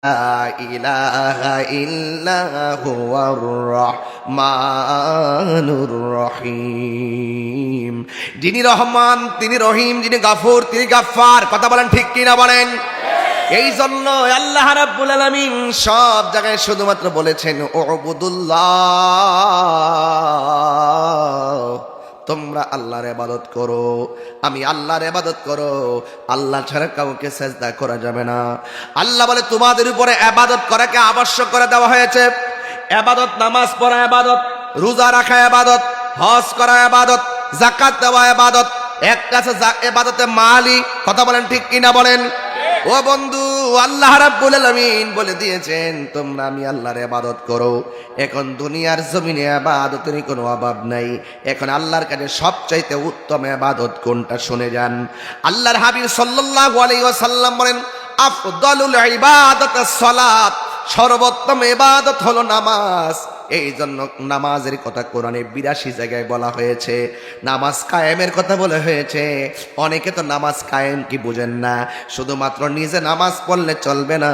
ইলাহা ইল্লা হুয়ার রহমানুর রহিম। যিনি রহমান তিনি রহিম, যিনি গাফুর তিনি গাফফার। কথা বলেন ঠিক কিনা বলেন? এই জন্য আল্লাহ রাব্বুল আলামিন সব জায়গায় শুধুমাত্র বলেছেন উবুদুল্লাহ, তোমরা আল্লাহর ইবাদত করো, আমি আল্লাহর ইবাদত করো, আল্লাহ ছাড়া কাউকে সিজদা করা যাবে না। আল্লাহ বলে তোমাদের উপরে ইবাদত করাকে আবশ্যক করে দেওয়া হয়েছে। ইবাদত, নামাজ পড়া ইবাদত, রোজা রাখা ইবাদত, হজ করা ইবাদত, যাকাত দেওয়া ইবাদত। একটা আছে ইবাদতে মালি। কথা বলেন ঠিক কিনা বলেন? ও বন্ধু, আল্লাহ রাব্বুল আলামিন বলে দিয়েছেন তোমরা আমি আল্লাহর ইবাদত করো। এখন দুনিয়ার জমিনে ইবাদতের কোনো অভাব নাই। এখন আল্লাহর কাছে সবচাইতে উত্তম ইবাদত কোনটা শুনে যান। আল্লাহর হাবিব সাল্লাল্লাহু আলাইহি ওয়াসাল্লাম বলেন আফদালুল ইবাদাতাস সালাত, সর্বোত্তম ইবাদত হলো নামাজ। এই জন্য নামাজের কথা কোরআনে ৮২ জায়গায় বলা হয়েছে। নামাজ কায়েমের কথা বলা হয়েছে। অনেকে তো নামাজ কায়েম কি বুঝেন না। শুধুমাত্র নিজে নামাজ পড়লে চলবে না,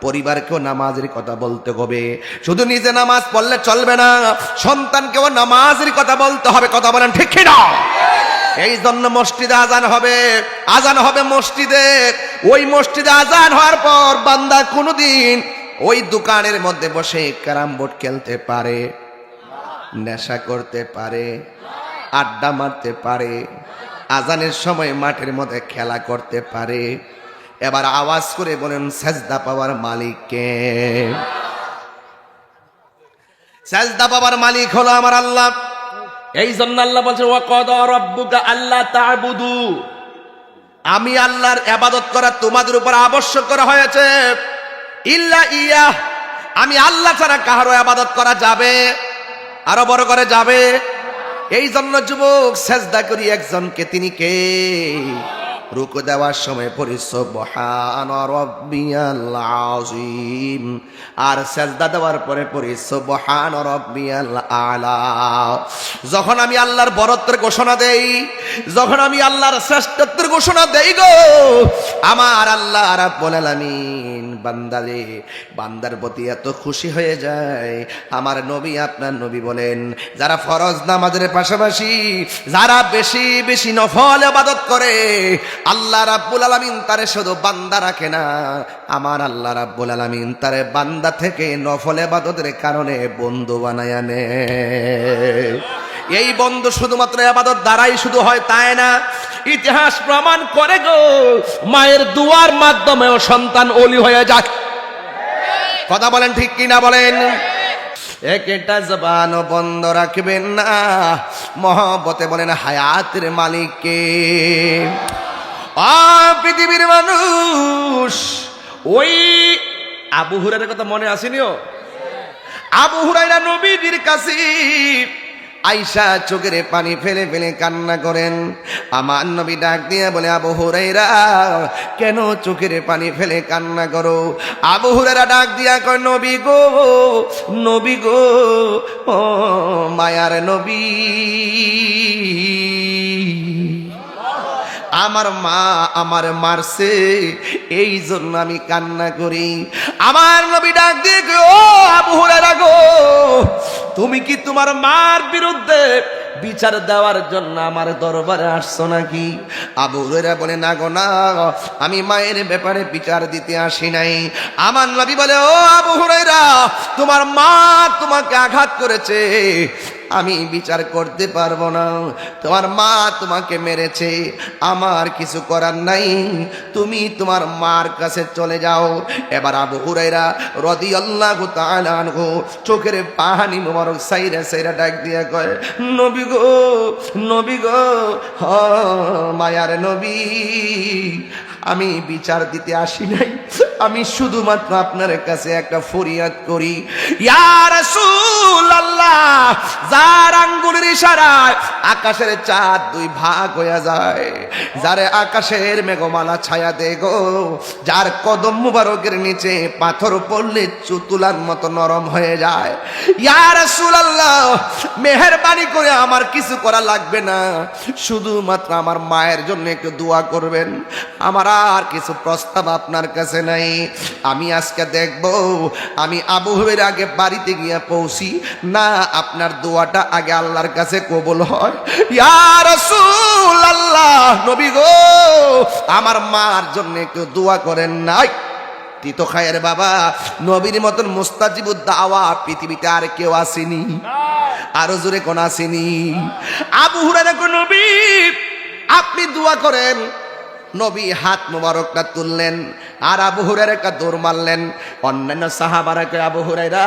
পরিবারকেও নামাজের কথা বলতে হবে। শুধু নিজে নামাজ পড়লে চলবে না, সন্তানকেও নামাজের কথা বলতে হবে। কথা বলেন ঠিক কি না? এই জন্য মসজিদে আজান হবে, আজান হবে মসজিদে। ওই মসজিদে আজান হওয়ার পর বান্দা কোনোদিন ওই দোকানের মধ্যে বসে ক্যারাম বোর্ড খেলতে পারে, নেশা করতে পারে, আড্ডা মারতে পারে, আজানের সময় মাঠের মধ্যে খেলা করতে পারে। এবার আওয়াজ করে বলেন সেজদা পাওয়ার মালিক কে? সেজদা পাওয়ার মালিক হলো আমার আল্লাহ। এই জন্য আল্লাহ বলছেন ওয়াকাদা রাব্বুকা আল্লা তা'বুদু, আমি আল্লাহর ইবাদত করা তোমাদের উপর আবশ্যক করা হয়েছে। ইল্লা ইয়া, আমি আল্লাহ ছাড়া কারো ইবাদত করা যাবে? আরো বড় করে যাবে? এই জন্য যুবক সেজদা করি একজনকে, তিনি কে? রুকু দেওয়ার সময় পড়ি সুবহানা রাব্বিয়াল আযীম, আর সেজদা দেওয়ার পরে পড়ি সুবহানা রাব্বিয়াল আলা। যখন আমি আল্লাহর বরত্বের ঘোষণা দেই, যখন আমি আল্লাহর শ্রেষ্ঠত্বের ঘোষণা দেই গো, আমার আল্লাহ রাব্বুল আলামিন বান্দারে, বান্দার প্রতি এত খুশি হয়ে যায়। আমার নবী, আপনার নবী বলেন যারা ফরজ নামাজের পাশাপাশি যারা বেশি বেশি নফল ইবাদত করে, আল্লাহ রাব্বুল আলামিন তারে শুধু বান্দা রাখে না, আমার আল্লাহ রাব্বুল আলামিন তারে বান্দা থেকে নফল ইবাদতের কারণে বন্ধু বানায় নেয়। এই বন্ধু শুধুমাত্র ইবাদত দ্বারাই শুধু হয় তাই না, ইতিহাস প্রমাণ করে গো, মায়ের দুয়ার মাধ্যমেও সন্তান ওলি হয়ে যায়। কথা বলেন ঠিক কিনা বলেন? একটা জবানও বন্ধ রাখবেন না, মহব্বতে বলেন হায়াতের মালিক কে? পৃথিবীর মানুষ, ওই আবু হুরায়রার কথা মনে আসেনিও? আবু হুরায়রা নবীর কাছে আয়েশা চোখের পানি ফেলে ফেলে কান্না করেন। আমার নবী ডাক দিয়ে বলে আবু হুরায়রা কেন চোখের পানি ফেলে কান্না করো? আবু হুরায়রা ডাক দিয়া কয় নবী গো, নবী গো, ও মায়ার নবী, আমার মা আমার মারছে, এই জন্য আমি কান্না করি। আমার নবী ডাক দিয়ে ও আবু হুরায়রা গো, তুমি কি তোমার মার বিরুদ্ধে বিচার দেওয়ার জন্য আমার দরবারে আসছো নাকি? আবু হুরায়রা বলে না গো না, আমি মায়ের ব্যাপারে বিচার দিতে আসি নাই। আমার নবী বলে ও আবু হুরায়রা, তোমার মা তোমাকে আঘাত করেছে, আমি বিচার করতে পারবো না। তোমার মা তোমাকে মেরেছে, আমার কিছু করার নাই, তুমি তোমার মার কাছে চলে যাও। এবার আবু হুরায়রা রাদিয়াল্লাহু তাআলা আনহু চোখের পানি মোবারক সাইরা সাইরা ডাক দিয়া কয় নবী গো, নবী গো, হ মায়ার নবী, আমি বিচার দিতে আসি নাই, আমি শুধুমাত্র আপনার কাছে একটা ফরিয়াদ করি। ইয়া রাসূলুল্লাহ, যার আঙ্গুলের ইশারায় আকাশের চাঁদ দুই ভাগ হয়ে যায়, যারে আকাশের মেঘমালা ছায়া দেয় গো, যার কদম মুবারকের নিচে পাথর পড়লে তুলার মতো নরম হয়ে যায়, ইয়া রাসূলুল্লাহ মেহেরবানি করে আমার কিছু করা লাগবে না, শুধুমাত্র আমার মায়ের জন্য একটু দোয়া করবেন। আমার আর কিছু প্রস্তাব আপনার কাছে নাই। আমি আজকে দেখব আমি আবু হুরায়রা আগে বাড়িতে গিয়ে পৌঁছি না আপনার দোয়াটা আগে আল্লাহর কাছে কবুল হয়। ইয়া রাসূলুল্লাহ, নবী গো আমার মার জন্য একটু দোয়া করেন নাই। তিতো খায়ের বাবা, নবীর মতন মুস্তাজিবুদ দাওয়া পৃথিবীতে আর কেউ আসেনি, আরো জোরে কোন আসেনি। আবু হুরায়রা কো নবী আপনি দোয়া করেন। নবী হাত মোবারকটা তুললেন আর আবু হুরায়রা কা দৌড় মারলেন। অন্যান্য সাহাবারা কয় আবু হুরায়রা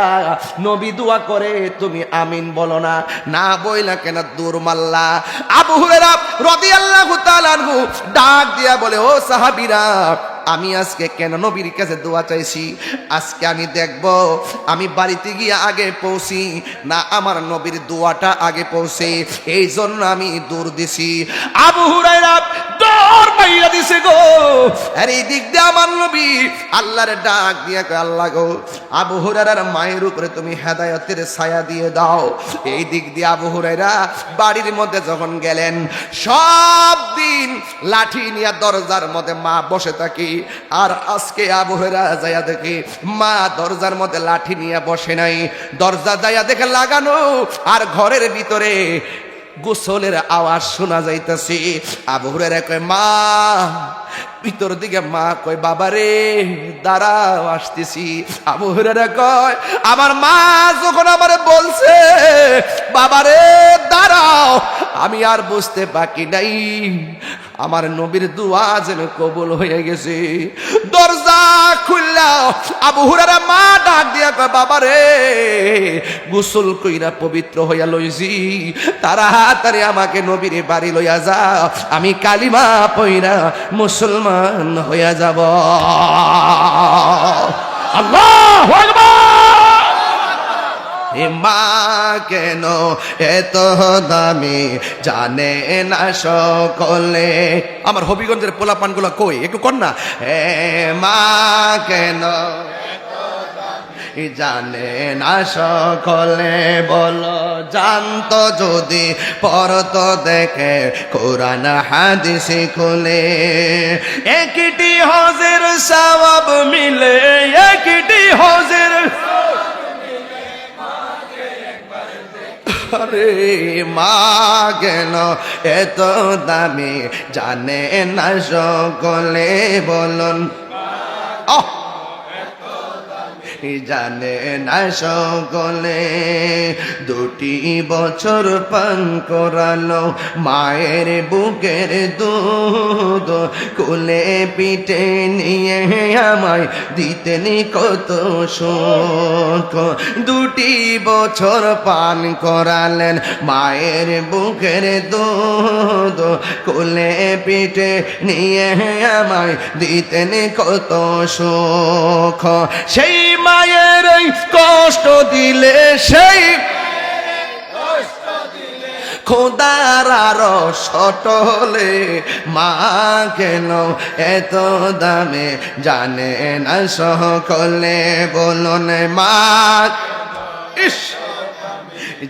নবী দোয়া করে তুমি আমিন বলো না, না বইলা কেন দৌড় মারলা? আবু হুরায়রা রাদিয়াল্লাহু তাআলা আনহু ডাক দিয়া বলে, ও সাহাবীরা আমি আজকে কেন নবীর কাছে দোয়া চাইছি? আজকে আমি দেখব আমি বাড়িতে গিয়ে আগে পৌঁছি না আমার নবীর দোয়াটা আগে পৌঁছে, এই জন্য আমি দৌড় দিছি। আবু হুরায়রা দৌড় মাইরা দিছে গো। আর এই দিক দিয়ে আমার নবী আল্লাহর ডাক দিয়া কয়, আল্লাহ গো আবু হুরায়রার মায়ের উপরে তুমি হেদায়েতের ছায়া দিয়ে দাও। এই দিক দিয়ে আবু হুরায়রা বাড়ির মধ্যে যখন গেলেন, সব দিন লাঠি নিয়ে দরজার মধ্যে মা বসে থাকি, আর আজকে আবু হুরায়রা যায়া দেখি মা দরজার মধ্যে লাঠি নিয়ে বসে নাই, দরজা যায়া দেখে লাগানো আর ঘরের ভিতরে গোসলের আওয়াজ শোনা যাইতেছে। আবু হুরায়রা কয় মা, ভিতর দিকে মা কয় বাবা রে দাঁড়াও আসতেছি। আবু হুরায়রা কয় আমার মা যখন আমারে বলছে বাবা রে দাঁড়াও, আমি আর বুঝতে বাকি নাই আমার নবীর দোয়া যেন কবুল হয়ে গেছে। দরজা খুললা আবু হুরায়রা মা ডাক দিয়া কয় বাবা রে গোসল কইরা পবিত্র হইয়া লইছি, তাড়াতাড়ি আমাকে নবীর বাড়ি লইয়া যাও, আমি কালিমা পইরা মুসলমান হইয়া যাব। আল্লাহু আকবার। মা কেন এত দামি জানে না সকলে। আমার হবিগঞ্জের পোলাপানগুলো কই একটু কর না। মা কেন জানে না সকলে, বলো জানতো যদি পড়তো দেখে কোরআন হাদিস খুলে। একটি হজের সওয়াব মিলে, একটি হজের আরে মা কেন এত দামি জানে না সকলে, বলুন জানে না সকলে। 2টি বছর পান করালো মায়ের বুকের দুধ, কোলে পিঠে নিয়ে আমায় দিতেন কত সুখ। 2টি বছর পান করালেন মায়ের বুকের দুধ, কোলে পিঠে নিয়ে আমায় দিতেন কত সুখ। সেই মায়ের কষ্ট দিলে, সেই খোদার আরো সটলে, মা কেন এত দামে জানে না সকলে, বলুন মা ইস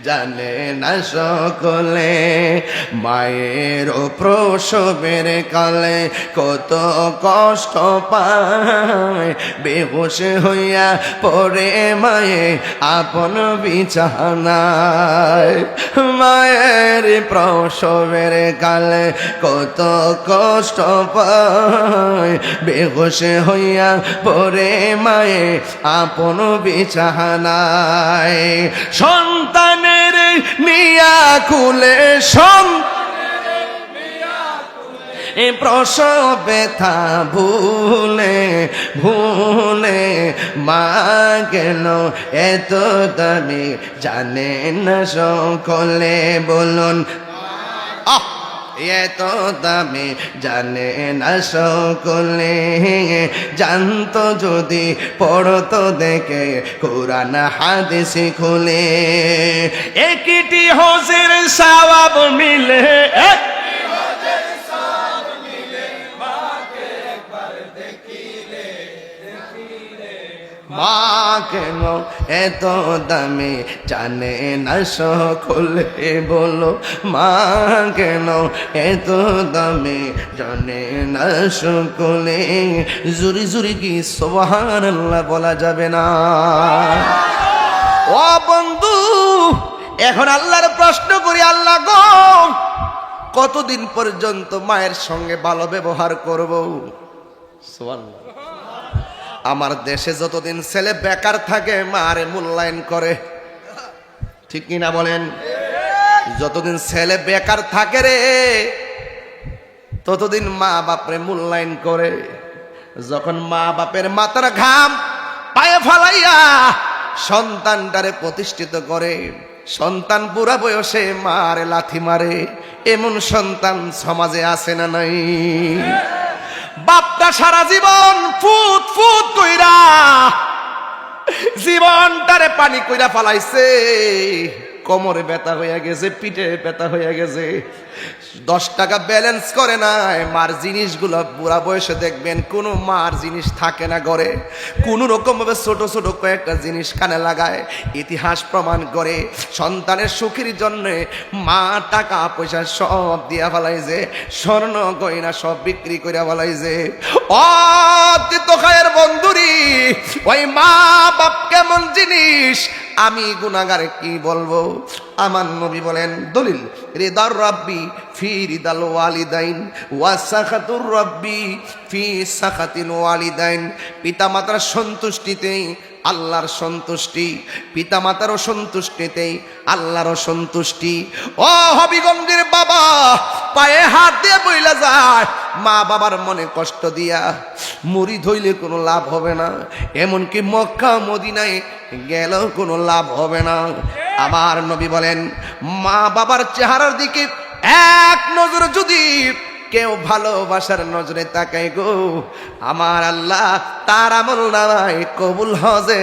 জানে না সকলে। মায়ের প্রসবের কালে কত কষ্ট পায়, বেহুশ হইয়া পড়ে মায়ে আপন বিছানায়। মায়ের প্রসবের কালে কত কষ্ট পায়, বেহুশ হইয়া পড়ে মায়ে আপন বিছানায়। সন্তানের মিয়া খুলে, প্রসব ব্যথা ভুলে ভুলে, মা গেল এত দামি জানে না সকলে, বলুন এত দামি জানে না সকলে। জানতো যদি পড়তো দেখে কোরআন হাদিস খুলে। একটি হজের সওয়াব মিলে, মা কেন এত দামি জানে না সকলে বলো, মা কেন এত দামি জানে না সকলে, জুরি জুরি কি সুবহানাল্লাহ বলা যাবে না? ও বন্ধু, এখন আল্লাহর প্রশ্ন করি, আল্লাহ গো কতদিন পর্যন্ত মায়ের সঙ্গে ভালো ব্যবহার করব? সুবহানাল্লাহ। আমার দেশে যতদিন ছেলে বেকার থাকে মারে মূল্যায়ন করে, ঠিক কিনা বলেন? যতদিন ছেলে বেকার থাকে রে ততদিন মা বাপরে মূল্যায়ন করে। যখন মা বাপের মাথার ঘাম পায়ে ফালাইয়া সন্তানটারে প্রতিষ্ঠিত করে, সন্তান বুড়া বয়সে মারে লাথি মারে, এমন সন্তান সমাজে আছে না নাই? বাপটা সারা জীবন ফুট ফুট কইরা জীবনটারে পানি কইরা ফালাইছে, কোমরে ব্যথা হইয়া গেছে, পিঠে ব্যথা হইয়া গেছে, 10 টাকা ব্যালেন্স করে নাই। মার জিনিসগুলো বুড়া বয়সে দেখবেন কোনো মার জিনিস থাকে না ঘরে, কোনো রকম ভাবে ছোট ছোট কয়েকটা জিনিস কানে লাগায়। ইতিহাস প্রমাণ করে সন্তানের সুখের জন্য মা টাকা পয়সা সব দিয়া ফেলাইছে, স্বর্ণ গয়না সব বিক্রি করে ফেলাইছে। ও তিতখায়ের বন্ধুরি, ওই মা বাপ কেমন জিনিস আমি গুনাহগারে কি বলবো? আমার নবী বলেন, দলিল রিদার রাব্বি ফি রিদাল ওয়ালিদাইন ওয়া সাখাতুর রাব্বি ফি সাখাতিল ওয়ালিদাইন। পিতামাতার সন্তুষ্টিতেই আল্লাহর সন্তুষ্টি, পিতামাতারও সন্তুষ্টিতেই আল্লাহরও সন্তুষ্টি। ও হবিগঞ্জের বাবা, পায়ে হাত দিয়ে বইলা যায়, মা বাবার মনে কষ্ট দিয়া মুড়ি ধইলে কোনো লাভ হবে না, এমনকি মক্কা মদিনায় গেলেও কোনো লাভ হবে না। আমার নবী বলেন, মা বাবার চেহারার দিকে এক নজর যদি কেউ ভালোবাসার নজরে তাকায় গো, আমার আল্লাহ তার আমল নামায় কবুল হজে